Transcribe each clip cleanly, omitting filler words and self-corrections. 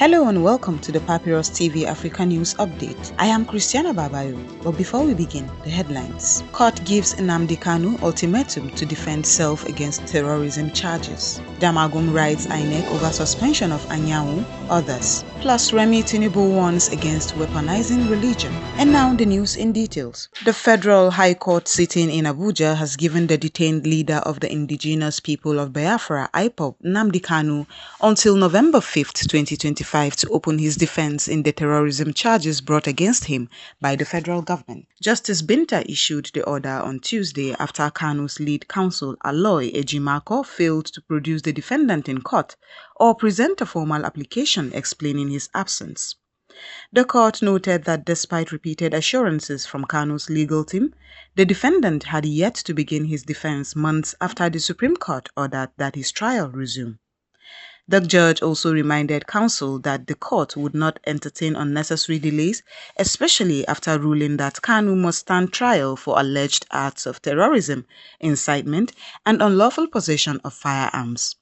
Hello and welcome to the Papyrus TV Africa News Update. I am Christiana Babayo, but before we begin, the headlines. Court gives Nnamdi Kanu ultimatum to defend self against terrorism charges. Damagum writes INEC over suspension of Anyanwu, others. Plus Remi Tinubu warns against weaponizing religion. And now the news in details. The Federal High Court sitting in Abuja has given the detained leader of the indigenous people of Biafra, IPOB, Nnamdi Kanu, until November 5th, 2025 to open his defense in the terrorism charges brought against him by the federal government. Justice Binta issued the order on Tuesday after Kanu's lead counsel, Aloy Ejimako, failed to produce the defendant in court or present a formal application explaining his absence. The court noted that despite repeated assurances from Kanu's legal team, the defendant had yet to begin his defense months after the Supreme Court ordered that his trial resume. The judge also reminded counsel that the court would not entertain unnecessary delays, especially after ruling that Kanu must stand trial for alleged acts of terrorism, incitement, and unlawful possession of firearms.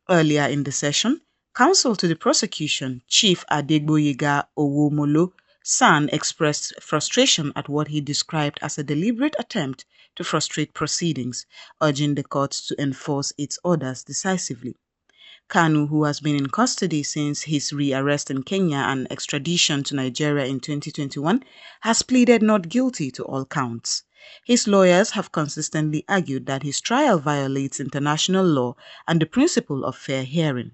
Earlier in the session, counsel to the prosecution, Chief Adegboyega Owomolo San, expressed frustration at what he described as a deliberate attempt to frustrate proceedings, urging the court to enforce its orders decisively. Kanu, who has been in custody since his rearrest in Kenya and extradition to Nigeria in 2021, has pleaded not guilty to all counts. His lawyers have consistently argued that his trial violates international law and the principle of fair hearing.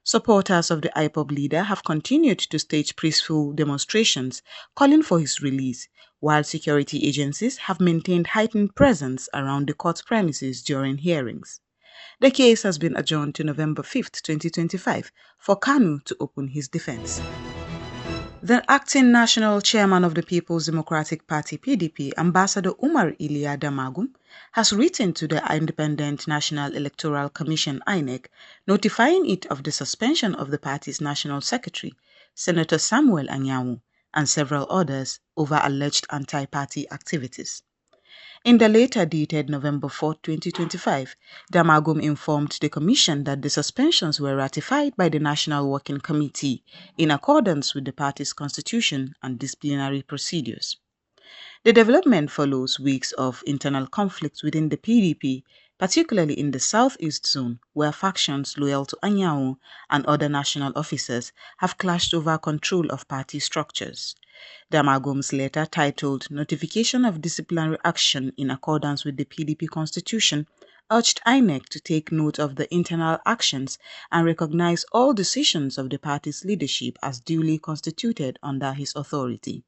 Supporters of the IPOB leader have continued to stage peaceful demonstrations calling for his release, while security agencies have maintained heightened presence around the court premises during hearings. The case has been adjourned to November 5th, 2025 for Kanu to open his defense. The acting national chairman of the People's Democratic Party (PDP), Ambassador Umar Iliya Damagum, has written to the Independent National Electoral Commission (INEC), notifying it of the suspension of the party's national secretary, Senator Samuel Anyanwu, and several others over alleged anti-party activities. In the later dated November 4, 2025, Damagum informed the Commission that the suspensions were ratified by the National Working Committee in accordance with the party's constitution and disciplinary procedures. The development follows weeks of internal conflicts within the PDP, particularly in the Southeast Zone, where factions loyal to Anyanwu and other national officers have clashed over control of party structures. Damagum's letter, titled Notification of Disciplinary Action in Accordance with the PDP Constitution, urged INEC to take note of the internal actions and recognize all decisions of the party's leadership as duly constituted under his authority.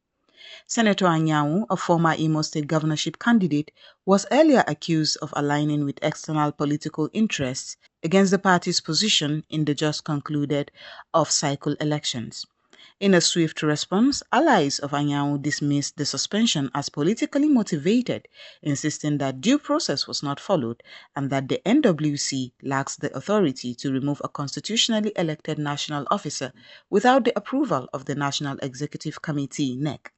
Senator Anyanwu, a former Imo State governorship candidate, was earlier accused of aligning with external political interests against the party's position in the just concluded off-cycle elections. In a swift response, allies of Anyanwu dismissed the suspension as politically motivated, insisting that due process was not followed and that the NWC lacks the authority to remove a constitutionally elected national officer without the approval of the National Executive Committee (NEC).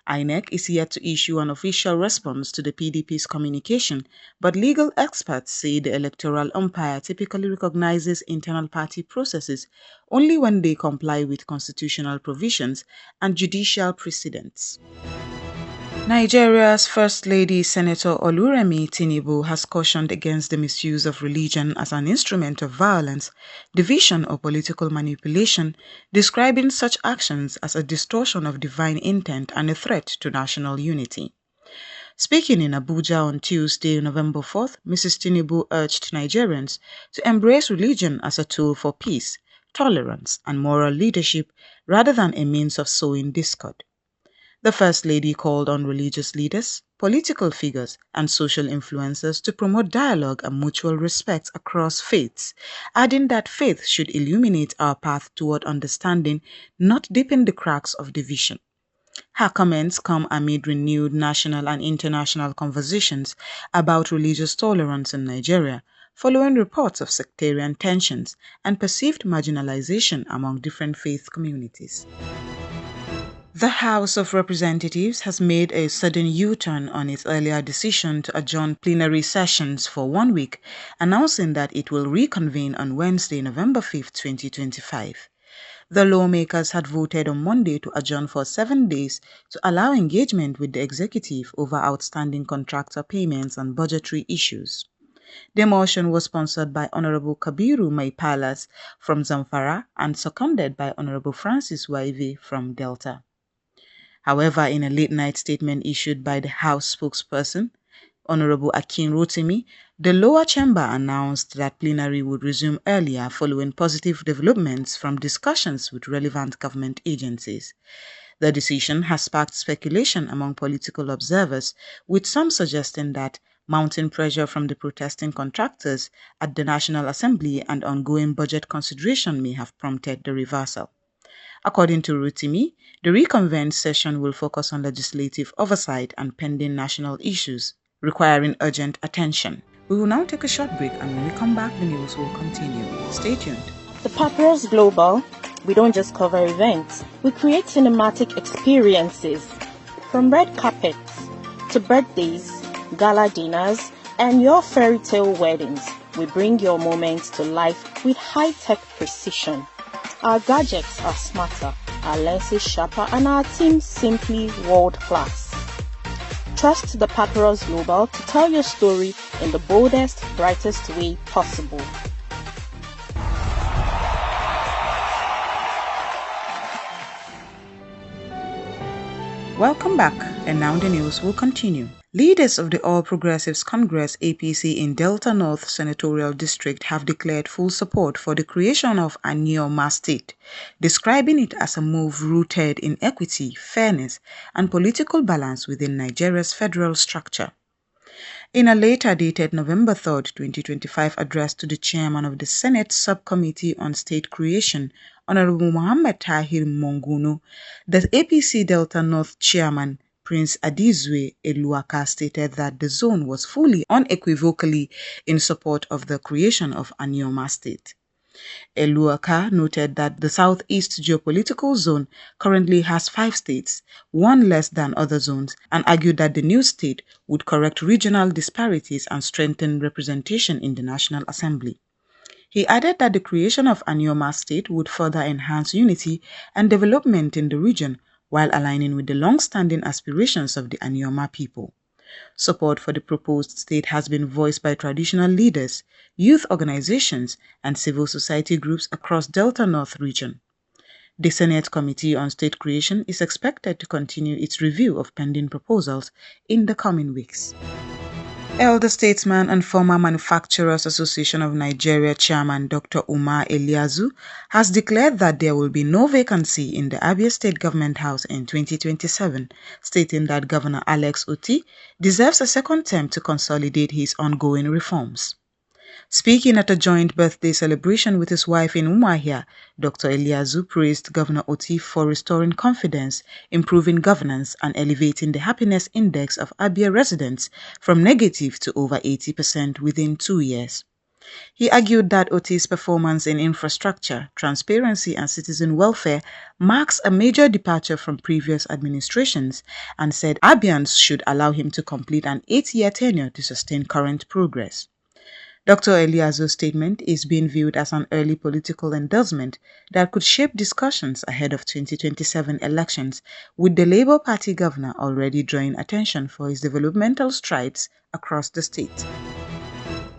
INEC is yet to issue an official response to the PDP's communication, but legal experts say the electoral umpire typically recognizes internal party processes only when they comply with constitutional provisions and judicial precedents. Nigeria's First Lady Senator Oluremi Tinubu has cautioned against the misuse of religion as an instrument of violence, division or political manipulation, describing such actions as a distortion of divine intent and a threat to national unity. Speaking in Abuja on Tuesday, November 4th, Mrs. Tinubu urged Nigerians to embrace religion as a tool for peace, tolerance, and moral leadership rather than a means of sowing discord. The First Lady called on religious leaders, political figures, and social influencers to promote dialogue and mutual respect across faiths, adding that faith should illuminate our path toward understanding, not deepen the cracks of division. Her comments come amid renewed national and international conversations about religious tolerance in Nigeria, following reports of sectarian tensions and perceived marginalization among different faith communities. The House of Representatives has made a sudden U-turn on its earlier decision to adjourn plenary sessions for 1 week, announcing that it will reconvene on Wednesday, November 5, 2025. The lawmakers had voted on Monday to adjourn for 7 days to allow engagement with the executive over outstanding contractor payments and budgetary issues. The motion was sponsored by Honorable Kabiru Maipalas from Zamfara and seconded by Honorable Francis Waive from Delta. However, in a late-night statement issued by the House spokesperson, Honorable Akin Rotimi, the lower chamber announced that plenary would resume earlier following positive developments from discussions with relevant government agencies. The decision has sparked speculation among political observers, with some suggesting that mounting pressure from the protesting contractors at the National Assembly and ongoing budget consideration may have prompted the reversal. According to Rotimi, the reconvened session will focus on legislative oversight and pending national issues requiring urgent attention. We will now take a short break, and when we come back, the news will continue. Stay tuned. The Papyrus Global, we don't just cover events, we create cinematic experiences. From red carpets to birthdays, gala dinners, and your fairy tale weddings, we bring your moments to life with high-tech precision. Our gadgets are smarter, our lenses sharper, and our team simply world-class. Trust the Papyrus Global to tell your story in the boldest, brightest way possible. Welcome back, and now the news will continue. Leaders of the All Progressives Congress APC in Delta North Senatorial District have declared full support for the creation of a Anioma state, describing it as a move rooted in equity, fairness, and political balance within Nigeria's federal structure. In a later dated November 3, 2025 address to the chairman of the Senate Subcommittee on State Creation, Honorable Mohammed Tahir Monguno, the APC Delta North chairman, Prince Adizwe Eluaka, stated that the zone was fully, unequivocally in support of the creation of a Anioma state. Eluaka noted that the Southeast geopolitical zone currently has 5 states, one less than other zones, and argued that the new state would correct regional disparities and strengthen representation in the National Assembly. He added that the creation of Anioma state would further enhance unity and development in the region while aligning with the long-standing aspirations of the Anioma people. Support for the proposed state has been voiced by traditional leaders, youth organizations, and civil society groups across Delta North region. The Senate Committee on State Creation is expected to continue its review of pending proposals in the coming weeks. Elder statesman and former Manufacturers Association of Nigeria chairman Dr. Umar Eliazu has declared that there will be no vacancy in the Abia State Government House in 2027, stating that Governor Alex Otti deserves a second term to consolidate his ongoing reforms. Speaking at a joint birthday celebration with his wife in Umuahia, Dr. Eliazu praised Governor Otti for restoring confidence, improving governance, and elevating the happiness index of Abia residents from negative to over 80% within 2 years. He argued that Otti's performance in infrastructure, transparency, and citizen welfare marks a major departure from previous administrations and said Abians should allow him to complete an 8-year tenure to sustain current progress. Dr. Eliazo's statement is being viewed as an early political endorsement that could shape discussions ahead of 2027 elections, with the Labour Party governor already drawing attention for his developmental strides across the state.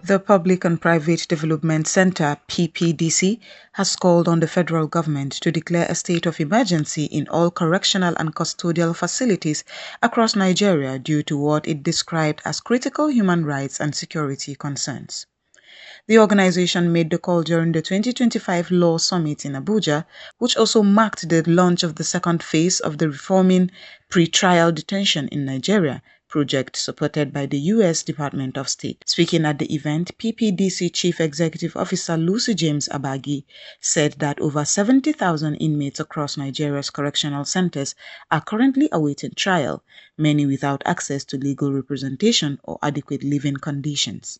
The Public and Private Development Center, PPDC, has called on the federal government to declare a state of emergency in all correctional and custodial facilities across Nigeria due to what it described as critical human rights and security concerns. The organization made the call during the 2025 Law Summit in Abuja, which also marked the launch of the second phase of the Reforming Pre-Trial Detention in Nigeria project supported by the U.S. Department of State. Speaking at the event, PPDC Chief Executive Officer Lucy James Abagi said that over 70,000 inmates across Nigeria's correctional centers are currently awaiting trial, many without access to legal representation or adequate living conditions.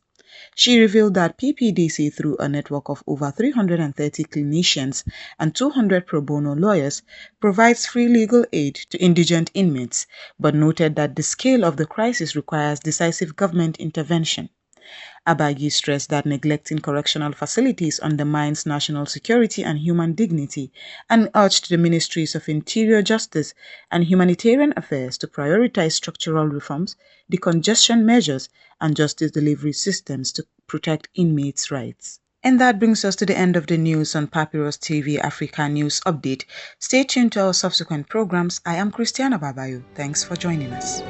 She revealed that PPDC, through a network of over 330 clinicians and 200 pro bono lawyers, provides free legal aid to indigent inmates, but noted that the scale of the crisis requires decisive government intervention. Abagi stressed that neglecting correctional facilities undermines national security and human dignity and urged the Ministries of Interior, Justice and Humanitarian Affairs to prioritize structural reforms, decongestion measures, and justice delivery systems to protect inmates' rights. And that brings us to the end of the news on Papyrus TV Africa News Update. Stay tuned to our subsequent programs. I am Christiana Babayo. Thanks for joining us.